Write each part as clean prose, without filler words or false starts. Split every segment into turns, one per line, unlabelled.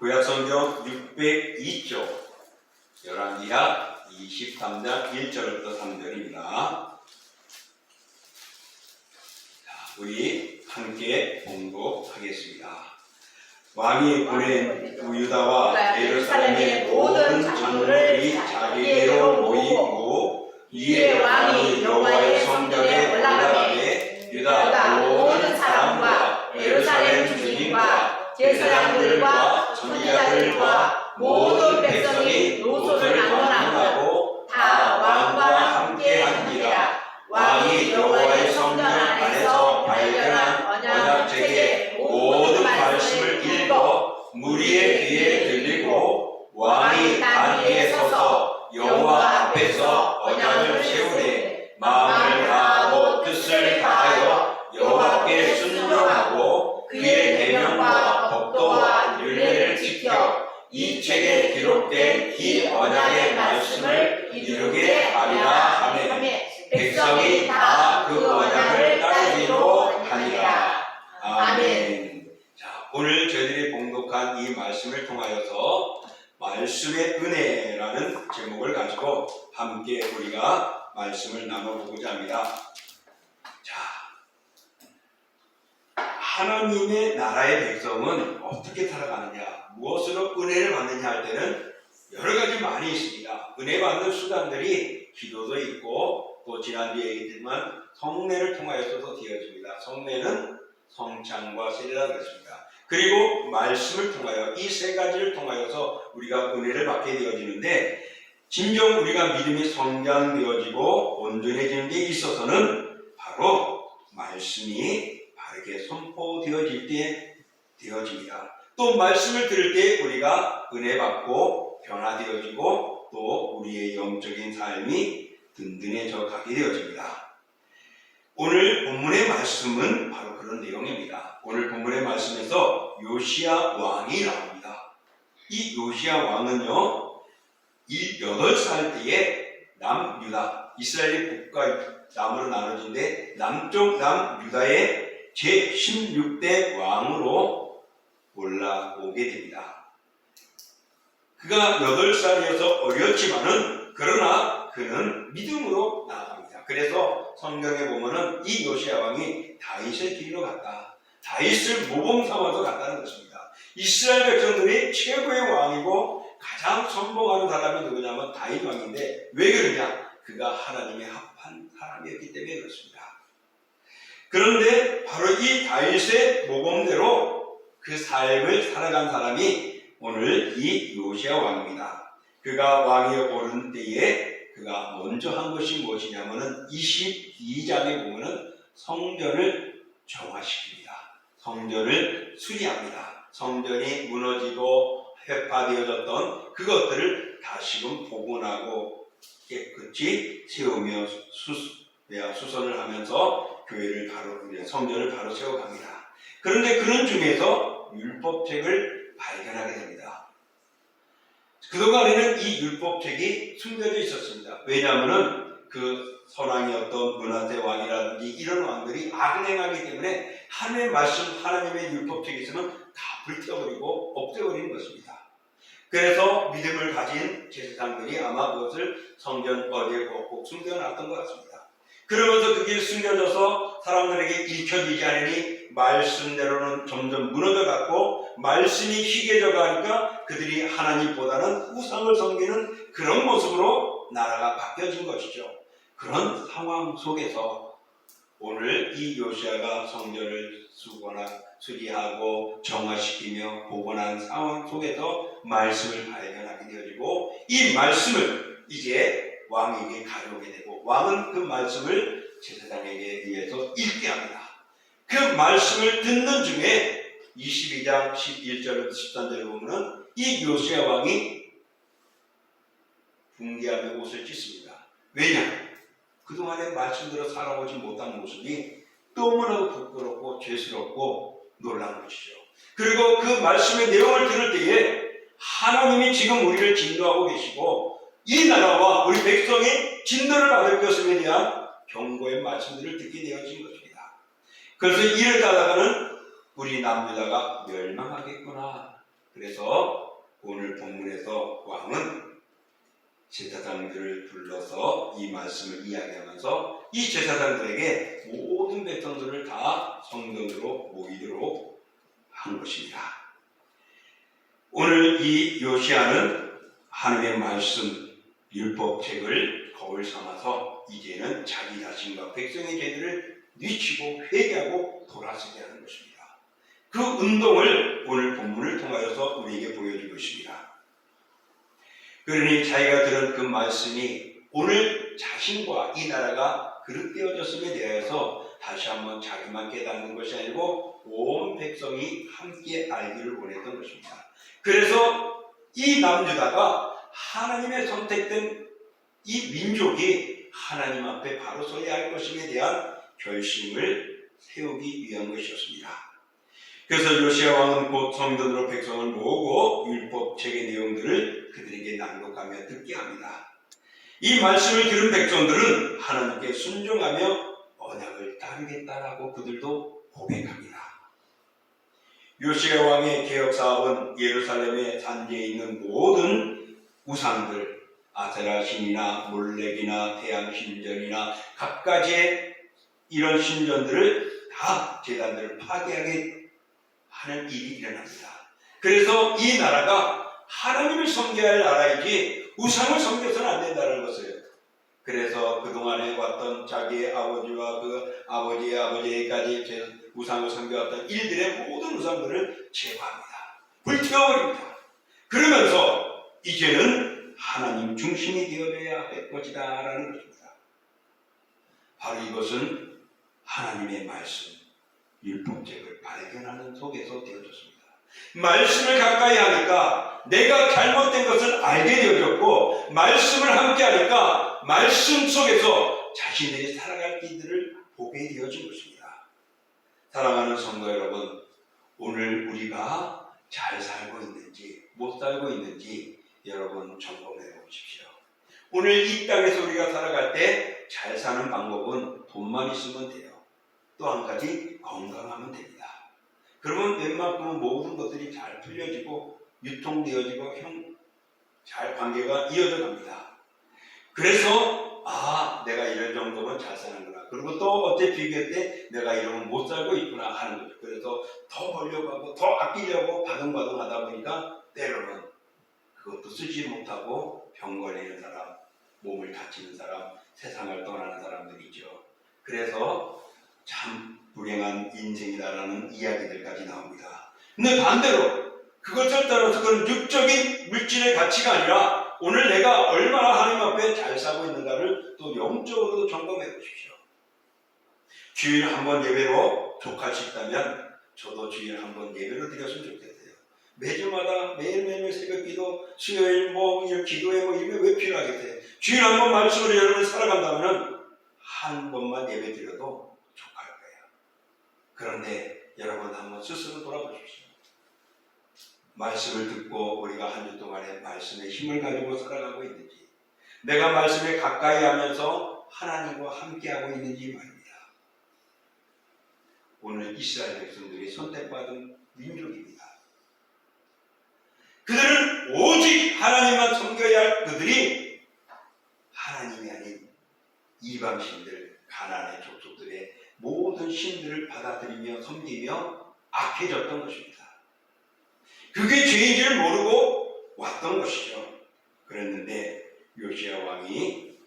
구약성경 602쪽 열왕기하 23장 1절부터 3절입니다. 우리 함께 봉독하겠습니다. 왕이 보낸 유다와 예루살렘의 모든 장로들이 자기에게로 모이고 이에 왕이 여호와의 성전에 올라가매 유다 모든 사람과 예루살렘 주민과 제사장들과 선지자들과 모든 백성이 노소를 막론하고 다 왕과 함께 하니라. 왕이 여호와의 성전 안에서 발견한 언약책의 모든 말씀을 읽어 무리의 귀에 들리고 왕이 단 위에 서서 여호와 앞에서 언약을 세우되 마음을 다하고 뜻을 다하여 여호와께 순종하고 그의 계명과 법도와 율례를 지켜 이 책에 기록된 이 언약의 말씀을 이루게 하리라 하매 백성이 다 그 언약을 따르기로 하니라. 아멘. 자, 오늘 저희들이 봉독한 이 말씀을 통하여서 말씀의 은혜라는 제목을 가지고 함께 우리가 말씀을 나눠보고자 합니다. 자, 하나님의 나라의 백성은 어떻게 살아가느냐, 무엇으로 은혜를 받느냐 할 때는 여러 가지 많이 있습니다. 은혜 받는 수단들이 기도도 있고 또 지난주에 얘기했지만 성례를 통하여서도 되어집니다. 성례는 성찬과 세례라고 했습니다. 그리고 말씀을 통하여 이 세 가지를 통하여서 우리가 은혜를 받게 되어지는데 진정 우리가 믿음이 성장되어지고 온전해지는 데 있어서는 바로 말씀이 바르게 선포되어질 때 되어집니다. 또 말씀을 들을 때 우리가 은혜 받고 변화되어지고 또 우리의 영적인 삶이 든든해져 가게 되어집니다. 오늘 본문의 말씀은 바로 그런 내용입니다. 오늘 본문의 말씀에서 요시야 왕이 나옵니다. 이 요시야 왕은요, 이 8살 때에 남유다, 이스라엘의 국가 남으로 나눠진데 남쪽 남유다의 제16대 왕으로 올라오게 됩니다. 그가 8살이어서 어렸지만은 그러나 그는 믿음으로 나아갑니다. 그래서 성경에 보면은 이 요시야 왕이 다윗의 길로 갔다. 다윗을 모범 삼아서 갔다는 것입니다. 이스라엘 백성들이 최고의 왕이고 가장 선봉하는 사람이 누구냐면 다윗 왕인데 왜 그러냐? 그가 하나님의 합한 사람이었기 때문에 그렇습니다. 그런데 바로 이 다윗의 모범대로 그 삶을 살아간 사람이 오늘 이 요시야 왕입니다. 그가 왕위에 오른 때에 그가 먼저 한 것이 무엇이냐면은 22장에 보면은 성전을 정화시킵니다. 성전을 수리합니다. 성전이 무너지고 회파되어졌던 그것들을 다시금 복원하고 깨끗이 세우며 수선을 하면서 교회를 바로 성전을 바로 세워갑니다. 그런데 그런 중에서 율법책을 발견하게 됩니다. 그동안에는 이 율법책이 숨겨져 있었습니다. 왜냐하면 그 선왕이었던 문하세 왕이라든지 이런 왕들이 악행하기 때문에 하나님의 말씀, 하나님의 율법책이 있으면 다 불태워버리고 없애버리는 것입니다. 그래서 믿음을 가진 제사장들이 아마 그것을 성전 어디에 꼭 숨겨놨던 것 같습니다. 그러면서 그게 숨겨져서 사람들에게 읽혀지지 않으니 말씀대로는 점점 무너져갔고 말씀이 희게져 가니까 그들이 하나님보다는 우상을 섬기는 그런 모습으로 나라가 바뀌어진 것이죠. 그런 상황 속에서 오늘 이 요시야가 성전을 수리하고 정화시키며 복원한 상황 속에서 말씀을 발견하게 되어지고 이 말씀을 이제 왕에게 가져오게 되고 왕은 그 말씀을 제사장에게 의해서 읽게 합니다. 그 말씀을 듣는 중에 22장 11절부터 13절에 보면 이 요시야 왕이 분개하며 옷을 찢습니다. 왜냐? 그동안에 말씀대로 살아오지 못한 모습이 너무나도 부끄럽고 죄스럽고 놀란 것이죠. 그리고 그 말씀의 내용을 들을 때에 하나님이 지금 우리를 진노하고 계시고 이 나라와 우리 백성이 진노를 받을 것에 대한 경고의 말씀들을 듣게 되어진 것입니다. 그래서 이를 따라가는 우리 남유다가 멸망하겠구나 그래서 오늘 본문에서 왕은 제사장들을 불러서 이 말씀을 이야기하면서 이 제사장들에게 모든 백성들을 다 성전으로 모이도록 한 것입니다. 오늘 이 요시야는 하나님의 말씀 율법책을 거울 삼아서 이제는 자기 자신과 백성의 죄들을 뉘치고 회개하고 돌아서게 하는 것입니다. 그 운동을 오늘 본문을 통하여서 우리에게 보여주고 있습니다. 그러니 자기가 들은 그 말씀이 오늘 자신과 이 나라가 그릇되어졌음에 대해서 다시 한번 자기만 깨닫는 것이 아니고 온 백성이 함께 알기를 원했던 것입니다. 그래서 이 남유다가 하나님의 선택된 이 민족이 하나님 앞에 바로 서야 할 것임에 대한 결심을 세우기 위한 것이었습니다. 그래서 요시야 왕은 곧 성전으로 백성을 모으고 율법책의 내용들을 그들에게 낭독하며 듣게 합니다. 이 말씀을 들은 백성들은 하나님께 순종하며 언약을 따르겠다라고 그들도 고백합니다. 요시야 왕의 개혁 사업은 예루살렘의 산지에 있는 모든 우상들, 아세라 신이나 몰렉이나 태양 신전이나 각가지의 이런 신전들을 다 제단들을 파괴하게 하는 일이 일어납니다. 그래서 이 나라가 하나님을 섬겨야 할 나라이지 우상을 섬겨서는 안 된다는 것을, 그래서 그동안에 왔던 자기의 아버지와 그 아버지의 아버지까지 우상을 섬겨왔던 일들의 모든 우상들을 제거합니다. 불태워버립니다. 그러면서 이제는 하나님 중심이 되어야 할 것이다 라는 것입니다. 바로 이것은 하나님의 말씀 율법책을 발견하는 속에서 되어졌습니다. 말씀을 가까이 하니까 내가 잘못된 것을 알게 되어졌고, 말씀을 함께 하니까 말씀 속에서 자신들이 살아갈 길들을 보게 되어진 것입니다. 사랑하는 성도 여러분, 오늘 우리가 잘 살고 있는지 못 살고 있는지 여러분 점검해 보십시오. 오늘 이 땅에서 우리가 살아갈 때 잘 사는 방법은 돈만 있으면 돼요. 또 한 가지, 건강하면 됩니다. 그러면 웬만큼은 모든 것들이 잘 풀려지고 유통되어지고 잘 관계가 이어져 갑니다. 그래서 내가 이런 정도면 잘 사는구나. 그리고 또 어때 비교할 때 내가 이러면 못 살고 있구나 하는 거죠. 그래서 더 벌려고 하고 더 아끼려고 바둥바둥 하다 보니까 때로는 그것도 쓰지 못하고 병 걸리는 사람, 몸을 다치는 사람, 세상을 떠나는 사람들이죠. 그래서 참 불행한 인생이다라는 이야기들까지 나옵니다. 근데 반대로 그것을 따라서 그런 육적인 물질의 가치가 아니라 오늘 내가 얼마나 하나님 앞에 잘 살고 있는가를 또 영적으로도 점검해 보십시오. 주일 한번 예배로 족할 수 있다면 저도 주일 한번 예배로 드렸으면 좋겠어요. 매주마다 매일매일 새벽기도, 수요일 기도회 이런 왜 필요하겠어요? 주일 한번 말씀으로 여러분을 살아간다면 한 번만 예배 드려도 족할 거예요. 그런데 여러분 한번 스스로 돌아보십시오. 말씀을 듣고 우리가 한 주 동안에 말씀의 힘을 가지고 살아가고 있는지, 내가 말씀에 가까이 하면서 하나님과 함께하고 있는지 말입니다. 오늘 이스라엘 백성들이 선택받은 민족입니다. 그들은 오직 하나님만 섬겨야 할 그들이 하나님이 아닌 이방신들, 가나안의 족속들의 모든 신들을 받아들이며 섬기며 악해졌던 것입니다. 그게 죄인지를 모르고 왔던 것이죠. 그랬는데 요시야 왕이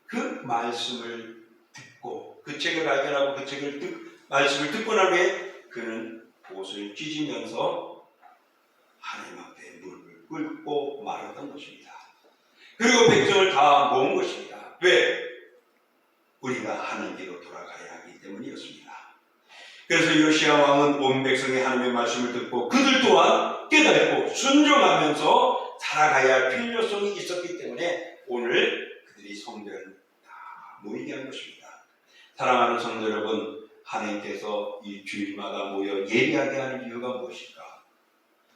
그 말씀을 듣고 그 책을 발견하고 그 말씀을 듣고 난 후에 그는 옷을 찢으면서 하나님 앞에 무릎을 꿇고 말았던 것입니다. 그리고 백성을 다 모은 것입니다. 왜? 우리가 하나님께로 돌아가야 하기 때문이었습니다. 그래서 요시야 왕은 온 백성이 하나님의 말씀을 듣고 그들 또한 깨닫고 순종하면서 살아가야 할 필요성이 있었기 때문에 오늘 그들이 성전을 다 모이게 한 것입니다. 사랑하는 성도 여러분, 하나님께서 이 주일마다 모여 예배하게 하는 이유가 무엇일까?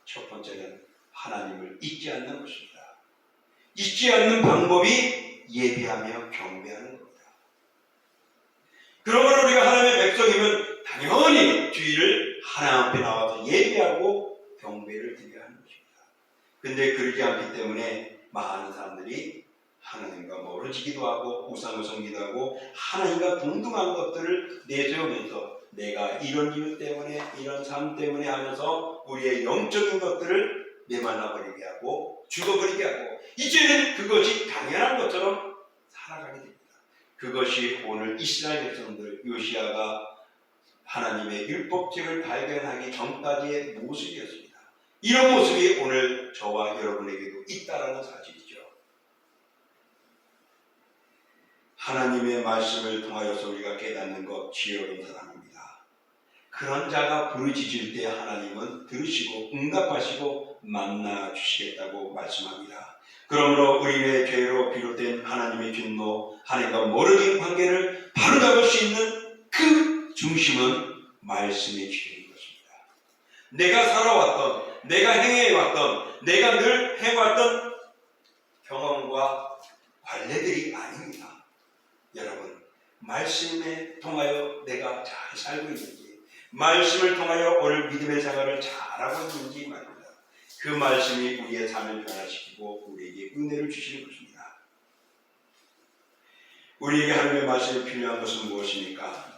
첫 번째는 하나님을 잊지 않는 것입니다. 잊지 않는 방법이 예배하며 경배하는 겁니다. 그러므로 우리가 하나님의 백성이면 당연히 주일을 하나님 앞에 나와서 예배하고 경배를 드려야 하는 것입니다. 근데 그러지 않기 때문에 많은 사람들이 하나님과 멀어지기도 하고 우상을 섬기기도 하고 하나님과 동등한 것들을 내세우면서 내가 이런 이유 때문에 이런 삶 때문에 하면서 우리의 영적인 것들을 내말라 버리게 하고 죽어버리게 하고 이제는 그것이 당연한 것처럼 살아가게 됩니다. 그것이 오늘 이스라엘 백성들 요시아가 하나님의 율법책을 발견하기 전까지의 모습이었습니다. 이런 모습이 오늘 저와 여러분에게도 있다라는 사실이죠. 하나님의 말씀을 통하여서 우리가 깨닫는 것 지혜로운 사람입니다. 그런 자가 부르짖을 때 하나님은 들으시고 응답하시고 만나 주시겠다고 말씀합니다. 그러므로 우리의 죄로 비롯된 하나님의 진노, 하나님과 멀어진 관계를 바로잡을 수 있는 그 중심은 말씀의 지혜인 것입니다. 내가 살아왔던, 내가 행해왔던, 내가 늘 해왔던 경험과 관례들이 아닙니다. 여러분, 말씀에 통하여 내가 잘 살고 있는지, 말씀을 통하여 오늘 믿음의 생활을 잘하고 있는지 말입니다. 그 말씀이 우리의 삶을 변화시키고 우리에게 은혜를 주시는 것입니다. 우리에게 하나님의 말씀이 필요한 것은 무엇입니까?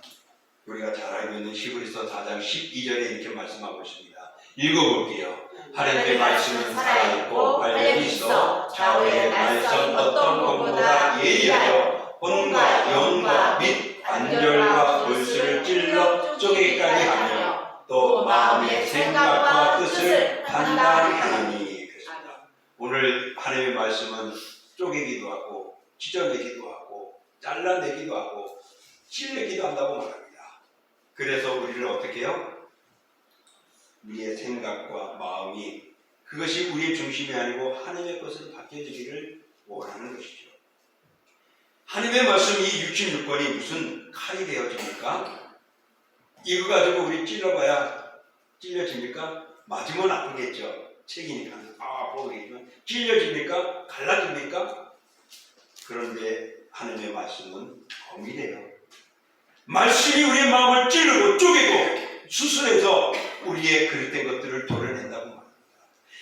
우리가 잘 알고 있는 히브리서 4장 12절에 이렇게 말씀하고 있습니다. 읽어볼게요. 하나님의 말씀은 살아있고 활력이 있어 좌우의 날선 어떤 것보다 예리하여 혼과 영과 및 관절과 골수를 찔러 쪼개기까지 하며 또 마음의 생각과 뜻을 판단하니. 그렇습니다. 오늘 하나님의 말씀은 쪼개기도 하고 찢어내기도 하고 잘라내기도 하고 찔내기도 한다고 말합니다. 그래서 우리를 어떻게 해요? 우리의 생각과 마음이 그것이 우리의 중심이 아니고 하나님의 것으로 바뀌어지기를 원하는 것이죠. 하나님의 말씀이 66권이 무슨 칼이 되어집니까? 이거 가지고 우리 찔러봐야 찔려집니까? 맞으면 아프겠죠. 책이니까 아프겠지만 찔려집니까? 갈라집니까? 그런데 하나님의 말씀은 검이 돼요. 말씀이 우리의 마음을 찌르고 쪼개고 수술해서 우리의 그릇된 것들을 도려낸다고 말합니다.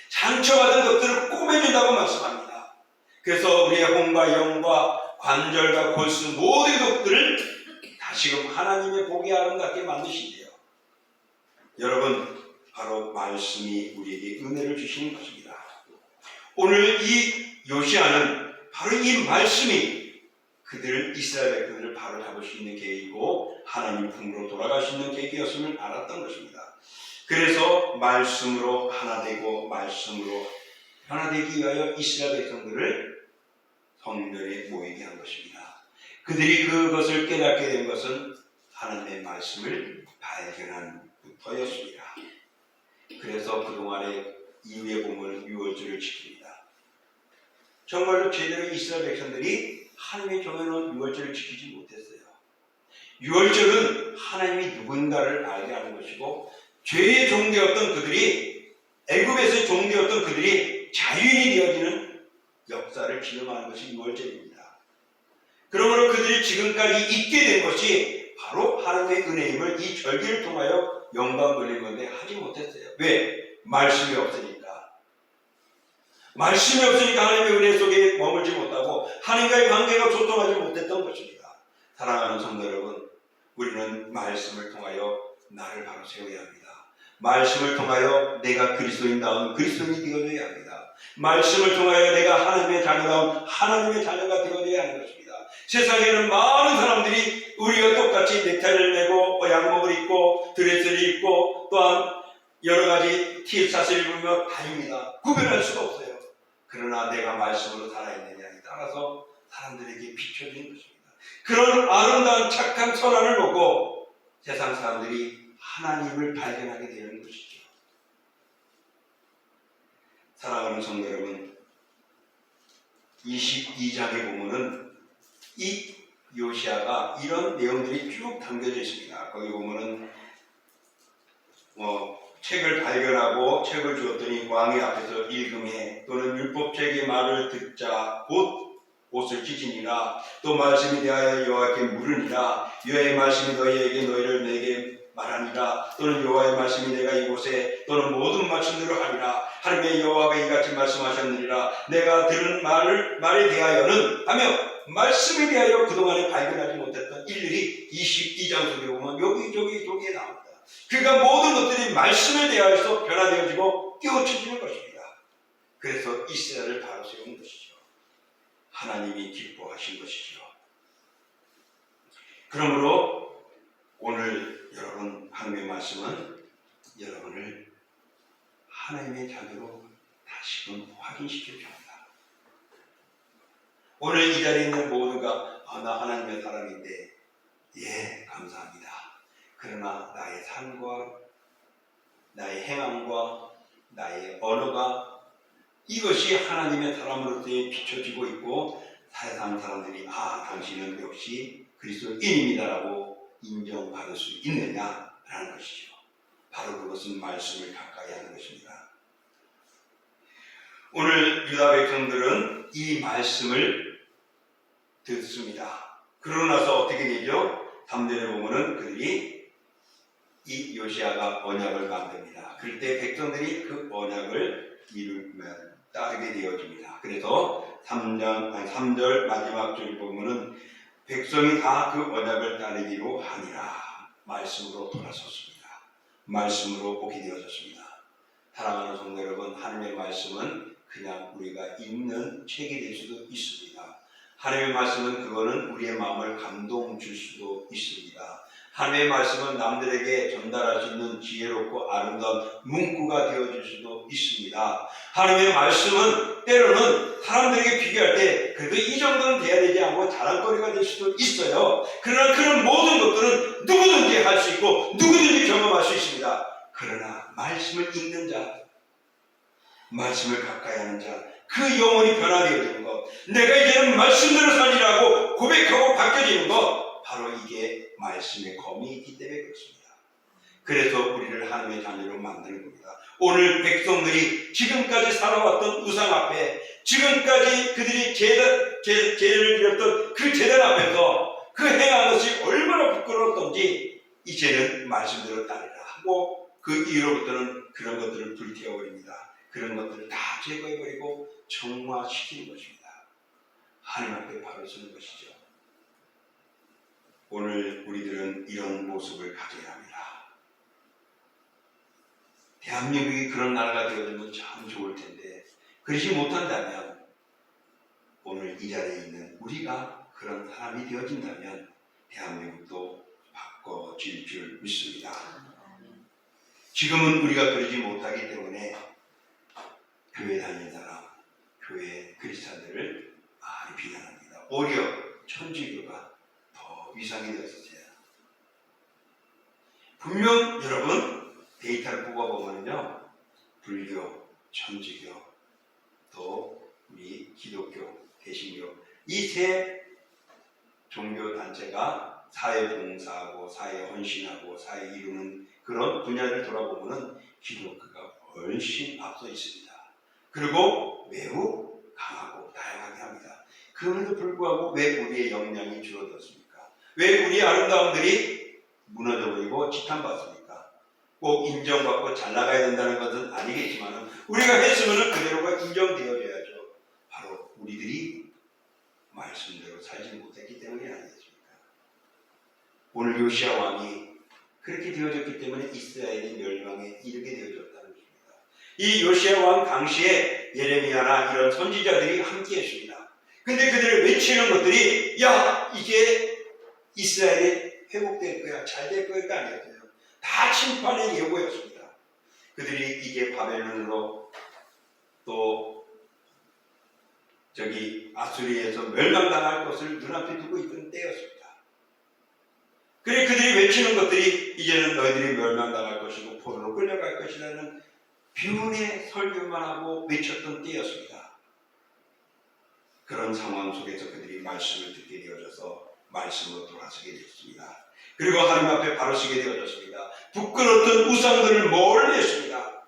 상처받은 것들을 꼬매준다고 말씀합니다. 그래서 우리의 혼과 영과 관절과 골수 모든 것들을 다시금 하나님의 보기 아름답게 만드신대요. 여러분, 바로 말씀이 우리에게 은혜를 주시는 것입니다. 오늘 이 요시아는 바로 이 말씀이 이스라엘 백성들을 바로 잡을 수 있는 계획이고 하나님 품으로 돌아갈 수 있는 계획이었음을 알았던 것입니다. 그래서 말씀으로 하나 되고 말씀으로 변화되기 위하여 이스라엘 백성들을 성전에 모이게 한 것입니다. 그들이 그것을 깨닫게 된 것은 하나님의 말씀을 발견한 부터였습니다. 그래서 그동안에 이후에 보면 유월절을 지킵니다. 정말로 제대로 이스라엘 백성들이 하나님의 정해놓은 유월절을 지키지 못했어요. 유월절은 하나님이 누군가를 알게 하는 것이고 죄의 종되었던 그들이 애굽에서의 종되었던 그들이 자유인이 되어지는 역사를 기념하는 것이 유월절입니다. 그러므로 그들이 지금까지 있게 된 것이 바로 하나님의 은혜임을 이 절기를 통하여 영광 돌린 건데 하지 못했어요. 왜? 말씀이 없으니까. 말씀이 없으니까 하나님의 은혜 속에 머물지 못하고 하나님과의 관계가 소통하지 못했던 것입니다. 사랑하는 성도 여러분, 우리는 말씀을 통하여 나를 바로 세워야 합니다. 말씀을 통하여 내가 그리스도인다운 그리스도인이 되어져야 합니다. 말씀을 통하여 내가 하나님의 자녀다운 하나님의 자녀가 되어져야 하는 것입니다. 세상에는 많은 사람들이 우리가 똑같이 넥타이를 메고 양복을 입고 드레스를 입고 또한 여러 가지 티셔츠를 입으며 다닙니다. 구별할 수가 없어요. 그러나 내가 말씀으로 살아있느냐에 따라서 사람들에게 비춰지는 것입니다. 그런 아름다운 착한 선한을 보고 세상 사람들이 하나님을 발견하게 되는 것이죠. 사랑하는 성도 여러분, 22장에 보면은 이 요시아가 이런 내용들이 쭉 담겨져 있습니다. 거기 보면은 책을 발견하고 책을 주었더니 왕의 앞에서 읽음에 또는 율법책의 말을 듣자 곧 옷을 찢으니라. 또 말씀에 대하여 여호와께 물으니라. 여호와의 말씀이 너희에게 너희를 내게 말하니라. 또는 여호와의 말씀이 내가 이곳에 또는 모든 말씀대로 하리라. 하나님의 여호와가 이같이 말씀하셨느니라. 내가 들은 말에 대하여는 하며 말씀에 대하여 그동안에 발견하지 못했던 일들이 22장 속에 보면 여기에 나옵니다. 그러니까 모든 것들이 말씀에 대하여서 변화되어지고 깨우쳐지는 것입니다. 그래서 이스라엘을 바로 세운 것이죠. 하나님이 기뻐하신 것이죠. 그러므로 오늘 여러분 하나님의 말씀은 여러분을 하나님의 자녀로 다시금 확인시켜 줍니다. 오늘 이 자리에 있는 모두가 나 하나님의 사람인데 예 감사합니다. 그러나 나의 삶과 나의 행함과 나의 언어가 이것이 하나님의 사람으로서의 비춰지고 있고 세상 사람들이 당신은 역시 그리스도인입니다라고 인정받을 수 있느냐라는 것이죠. 바로 그것은 말씀을 가까이 하는 것입니다. 오늘 유다 백성들은 이 말씀을 듣습니다. 그러고 나서 어떻게 되죠? 3절에 보면은 그들이 이 요시아가 언약을 만듭니다. 그럴 때 백성들이 그 언약을 따르게 되어집니다. 그래서 3절 마지막 줄 보면은 백성이 다 그 언약을 따르기로 하니라. 말씀으로 돌아섰습니다. 말씀으로 오게 되어졌습니다. 사랑하는 성도 여러분, 하나님의 말씀은 그냥 우리가 읽는 책이 될 수도 있습니다. 하나님의 말씀은 그거는 우리의 마음을 감동 줄 수도 있습니다. 하나님의 말씀은 남들에게 전달할 수 있는 지혜롭고 아름다운 문구가 되어줄 수도 있습니다. 하나님의 말씀은 때로는 사람들에게 비교할 때 그래도 이 정도는 돼야 되지 않고 자랑거리가 될 수도 있어요. 그러나 그런 모든 것들은 누구든지 할 수 있고 누구든지 경험할 수 있습니다. 그러나 말씀을 읽는 자, 말씀을 가까이 하는 자, 그 영혼이 변화되어지는 것, 내가 이제는 말씀대로 살리라고 고백하고 바뀌어지는 것, 바로 이게 말씀의 검이 있기 때문에 그렇습니다. 그래서 우리를 하나님의 자녀로 만드는 겁니다. 오늘 백성들이 지금까지 살아왔던 우상 앞에, 지금까지 그들이 제단을 드렸던 그 제단 앞에서 그 행한 것이 얼마나 부끄러웠던지 이제는 말씀대로 따르라 하고 그 이후로부터는 그런 것들을 불태워버립니다. 그런 것들을 다 제거해버리고 정화시키는 것입니다. 하나님 앞에 바로 서는 것이죠. 오늘 우리들은 이런 모습을 가져야 합니다. 대한민국이 그런 나라가 되어지면 참 좋을 텐데 그러지 못한다면 오늘 이 자리에 있는 우리가 그런 사람이 되어진다면 대한민국도 바꿔질 줄 믿습니다. 지금은 우리가 그러지 못하기 때문에 교회 다니는 사람, 교회 크리스찬들을 많이 비난합니다. 오히려 천주교가 더 위상이 되었어요. 분명 여러분 데이터를 뽑아보면요, 불교, 천주교, 또 우리 기독교, 개신교 이 세 종교 단체가 사회 봉사하고 사회 헌신하고 사회 이루는 그런 분야를 돌아보면은 기독교가 훨씬 앞서 있습니다. 그리고 매우 강하고 다양하게 합니다. 그럼에도 불구하고 왜 우리의 역량이 줄어들었습니까? 왜 우리의 아름다움들이 무너져버리고 지탄받습니까? 꼭 인정받고 잘 나가야 된다는 것은 아니겠지만 우리가 했으면 그대로가 인정되어져야죠. 바로 우리들이 말씀대로 살지 못했기 때문이 아니겠습니까? 오늘 요시아 왕이 그렇게 되어졌기 때문에 이스라엘이 멸망에 이르게 되어졌다는 것입니다. 이 요시아 왕 당시에 예레미야나 이런 선지자들이 함께 했습니다. 근데 그들을 외치는 것들이 야 이제 이스라엘이 회복될 거야, 잘 될 거야가 아니었어요. 다 심판의 예고였습니다. 그들이 이제 바벨론으로 또 아수리에서 멸망당할 것을 눈앞에 두고 있던 때였습니다. 그래 그들이 외치는 것들이 이제는 너희들이 멸망당할 것이고 포로로 끌려갈 것이라는 비운의 설교만 하고 외쳤던 때였습니다. 그런 상황 속에서 그들이 말씀을 듣게 되어져서 말씀으로 돌아서게 되었습니다. 그리고 하나님 앞에 바로 서게 되어졌습니다. 부끄러웠던 우상들을 멀리 했습니다.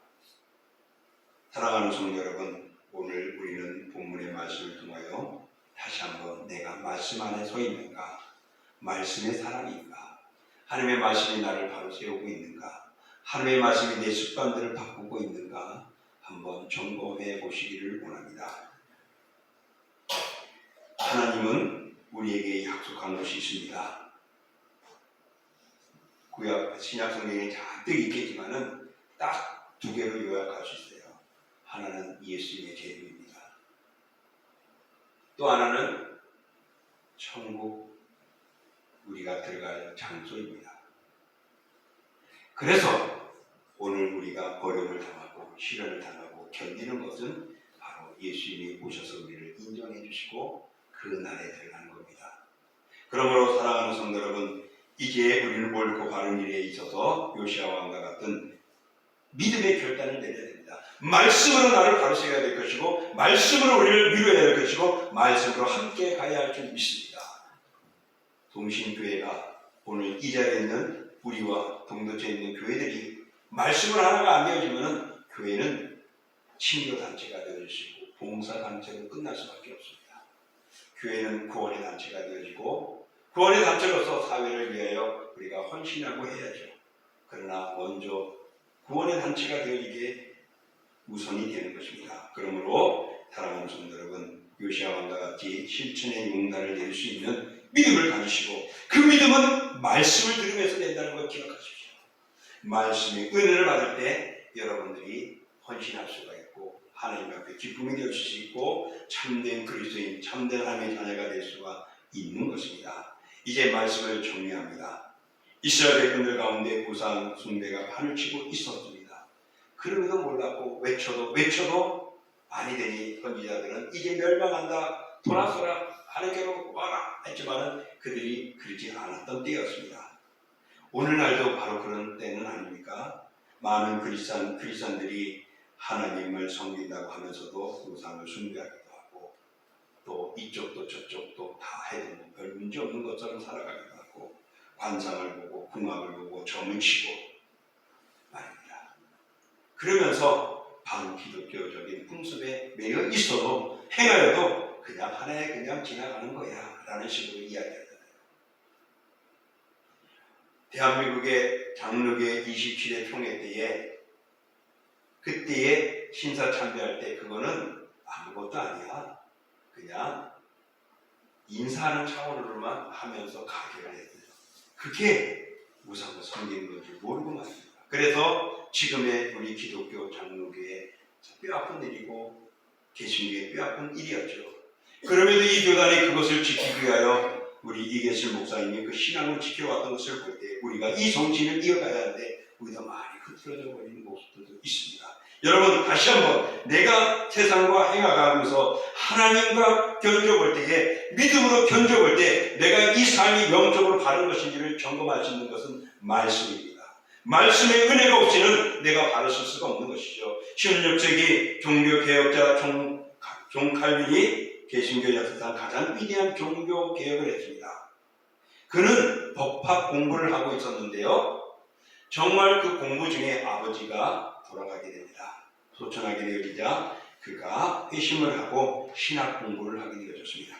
사랑하는 성도 여러분, 오늘 우리는 본문의 말씀을 통하여 다시 한번 내가 말씀 안에 서 있는가, 말씀의 사람인가, 하나님의 말씀이 나를 바로 세우고 있는가? 하나님의 말씀이 내 습관들을 바꾸고 있는가? 한번 점검해 보시기를 원합니다. 하나님은 우리에게 약속한 것이 있습니다. 구약 신약 성경에 잔뜩 있겠지만은 딱 두 개로 요약할 수 있어요. 하나는 예수님의 재림입니다. 또 하나는 천국, 우리가 들어갈 장소입니다. 그래서 오늘 우리가 어려움을 당하고 시련을 당하고 견디는 것은 바로 예수님이 오셔서 우리를 인정해 주시고 그 날에 들어가는 겁니다. 그러므로 사랑하는 성도 여러분, 이제 우리는 옳고 바른 일에 있어서 요시야 왕과 같은 믿음의 결단을 내려야 됩니다. 말씀으로 나를 바로 세워야 될 것이고, 말씀으로 우리를 위로해야 될 것이고, 말씀으로 함께 가야 할 줄 믿습니다. 동신교회가 오늘 이 자리에 있는 우리와 동도처에 있는 교회들이 말씀을 하나가 안 되어지면 교회는 친교단체가 되어질 수 있고 봉사단체로 끝날 수밖에 없습니다. 교회는 구원의 단체가 되어지고 구원의 단체로서 사회를 위하여 우리가 헌신하고 해야죠. 그러나 먼저 구원의 단체가 되어지게 우선이 되는 것입니다. 그러므로 사랑하는 성도 여러분, 요시야 왕과 같이 실천의 용단을 낼 수 있는 믿음을 가지시고 그 믿음은 말씀을 들으면서 낸다는 걸 기억하십시오. 말씀의 은혜를 받을 때 여러분들이 헌신할 수가 있고 하나님 앞에 기쁨이 될 수 있고 참된 그리스도인, 참된 하나님의 자녀가 될 수가 있는 것입니다. 이제 말씀을 정리합니다. 이스라엘 백성들 가운데 우상 숭배가 판을 치고 있었습니다. 그럼에도 몰랐고 외쳐도 아니 되니 선지자들은 이제 멸망한다, 돌아서라, 하나님께로 와라 했지만은 그들이 그러지 않았던 때였습니다. 오늘날도 바로 그런 때는 아닙니까? 많은 그리스도인들이 하나님을 섬긴다고 하면서도 우상을 숭배하기도 하고 또 이쪽도 저쪽도 다 해도 별 문제 없는 것처럼 살아가기도 하고 관상을 보고 궁합을 보고 점을 치고 말입니다. 그러면서 반기독교적인 풍습에 매여 있어도 행하여도 그냥 하나에 그냥 지나가는 거야 라는 식으로 이야기하잖아요. 대한민국의 장로교회 27회 총회 때에 그때에 신사 참배할 때 그거는 아무것도 아니야. 그냥 인사하는 차원으로만 하면서 가결을 했어요. 그게 우상을 섬기는 건지 모르고 말입니다. 그래서 지금의 우리 기독교 장로교회 뼈아픈 일이고 개신교의 뼈아픈 일이었죠. 그럼에도 이 교단이 그것을 지키기 위하여 우리 이계실 목사님이 그 신앙을 지켜왔던 것을 볼 때 우리가 이 정신을 이어가야 하는데 우리가 많이 흐트러져 버리는 모습들도 있습니다. 여러분 다시 한번 내가 세상과 행하가면서 하나님과 견뎌볼 때에 믿음으로 견뎌볼 때 내가 이 삶이 영적으로 바른 것인지를 점검할 수 있는 것은 말씀입니다. 말씀의 은혜가 없이는 내가 바로 쓸 수가 없는 것이죠. 16세기 종교개혁자 존 칼빈이 개신교 역사상 가장 위대한 종교개혁을 했습니다. 그는 법학 공부를 하고 있었는데요. 정말 그 공부 중에 아버지가 돌아가게 됩니다. 소천하게 되어지자 그가 회심을 하고 신학 공부를 하게 되어졌습니다.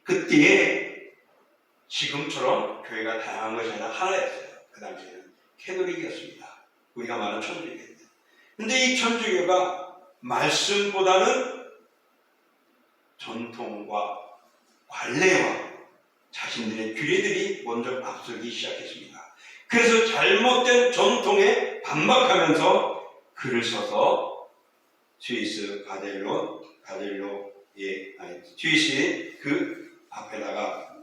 그때에 지금처럼 교회가 다양한 것이 아니라 하나였어요. 그 당시에는 캐톨릭이었습니다. 우리가 말하는 천주교입니다. 근데 이 천주교가 말씀보다는 전통과 관례와 자신들의 규례들이 먼저 앞서기 시작했습니다. 그래서 잘못된 전통에 반박하면서 글을 써서 스위스 스위스의 그 앞에다가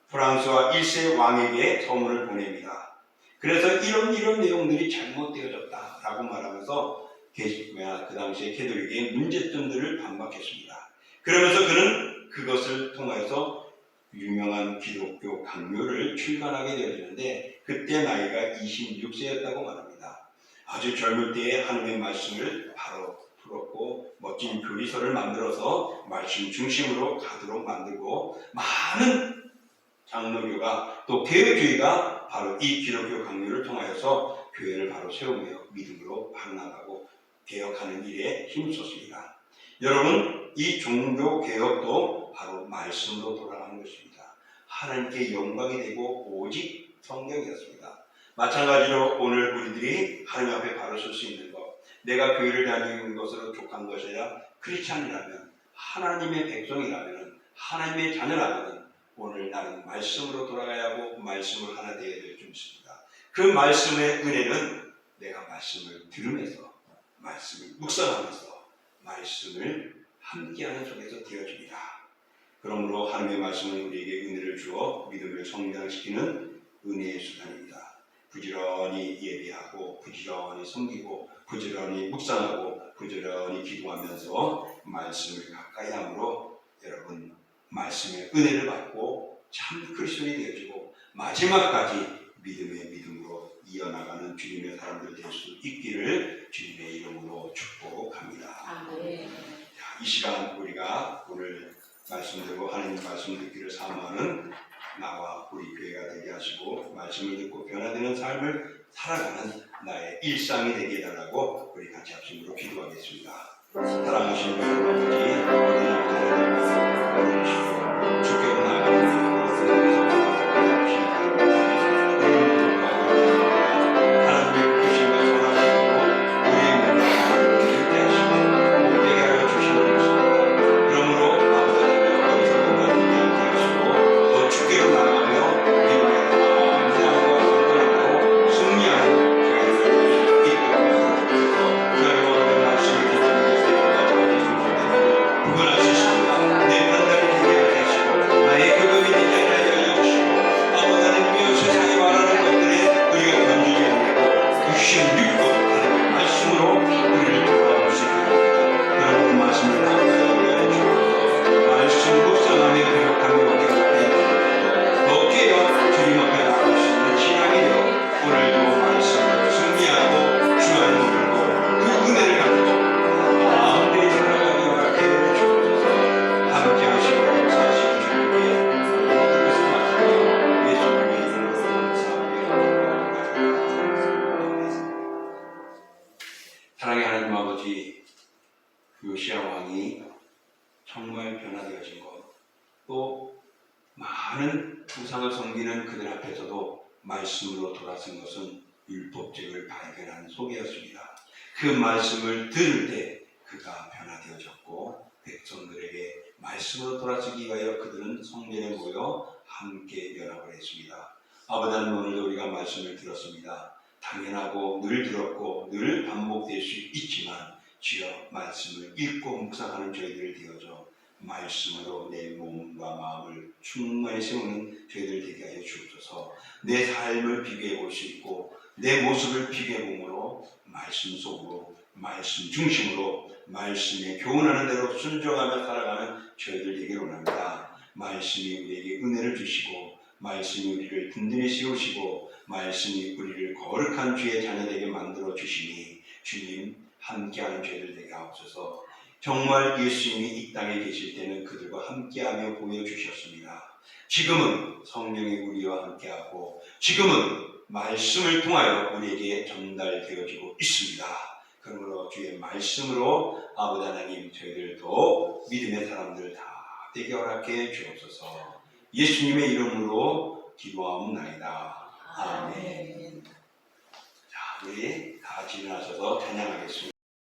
프랑스와 1세 왕에게 서문을 보냅니다. 그래서 이런 내용들이 잘못되어졌다라고 말하면서 그 당시에 캐톨릭의 문제점들을 반박했습니다. 그러면서 그는 그것을 통해서 유명한 기독교 강요를 출간하게 되어지는데 그때 나이가 26세였다고 말합니다. 아주 젊을 때에 하나님의 말씀을 바로 풀었고 멋진 교리서를 만들어서 말씀 중심으로 가도록 만들고 많은 장로교가 또 개혁주의가 바로 이 기독교 강요를 통하여서 교회를 바로 세우며 믿음으로 바로나가고 개혁하는 일에 힘썼습니다. 여러분, 이 종교 개혁도 바로 말씀으로 돌아가는 것입니다. 하나님께 영광이 되고 오직 성경이었습니다. 마찬가지로 오늘 우리들이 하나님 앞에 바로 설 수 있는 것, 내가 교회를 다니는 것으로 족한 것이 아니라 크리스찬이라면, 하나님의 백성이라면, 하나님의 자녀라면 오늘 나는 말씀으로 돌아가야 하고 말씀을 하나 되어야 될 줄 믿습니다. 그 말씀의 은혜는 내가 말씀을 들으면서, 말씀을 묵상하면서, 말씀을 함께하는 속에서 되어집니다. 그러므로 하나님의 말씀은 우리에게 은혜를 주어 믿음을 성장시키는 은혜의 수단입니다. 부지런히 예배하고 부지런히 섬기고 부지런히 묵상하고 부지런히 기도하면서 말씀을 가까이 함으로 여러분 말씀의 은혜를 받고 참 그리스도인이 되어지고 마지막까지 믿음의 믿음으로 이어나가는 주님의 사람들 될 수 있기를 주님의 이름으로 축복합니다. 이 시간 우리가 오늘 말씀 듣고 하나님 말씀 듣기를 사모하는 나와 우리 교회가 되게 하시고 말씀을 듣고 변화되는 삶을 살아가는 나의 일상이 되게 해달라고 우리 같이 합심으로 기도하겠습니다. 사랑하시는 하나님 아버지, 주께로 나아가는 사랑의 하나님 아버지, 요시야 왕이 정말 변화되어진 것, 또 많은 우상을 섬기는 그들 앞에서도 말씀으로 돌아선 것은 율법책을 발견한 속이었습니다. 그 말씀을 들을 때 그가 변화되어졌고 백성들에게 말씀으로 돌아서기 위하여 그들은 성전에 모여 함께 연합을 했습니다. 아버지 하나님, 오늘도 우리가 말씀을 들었습니다. 당연하고 늘 들었고 늘 반복될 수 있지만 주여 말씀을 읽고 묵상하는 저희들 되어져 말씀으로 내 몸과 마음을 충만히 세우는 저희들 되게 하여 주옵소서. 내 삶을 비교해 볼 수 있고 내 모습을 비교해 보므로 말씀 속으로 말씀 중심으로 말씀에 교훈하는 대로 순종하며 살아가는 저희들 되기를 원합니다. 말씀이 우리에게 은혜를 주시고 말씀이 우리를 든든히 세우시고 말씀이 우리를 거룩한 주의 자녀되게 만들어 주시니 주님 함께하는 저희들 되게 하옵소서. 정말 예수님이 이 땅에 계실 때는 그들과 함께하며 보여주셨습니다. 지금은 성령이 우리와 함께하고 지금은 말씀을 통하여 우리에게 전달되어지고 있습니다. 그러므로 주의 말씀으로 아버지 하나님 저희들도 믿음의 사람들 다 되게 허락해 주옵소서. 예수님의 이름으로 기도하옵나이다. 아멘. 자, 우리 다 같이 일어나셔서 찬양하겠습니다.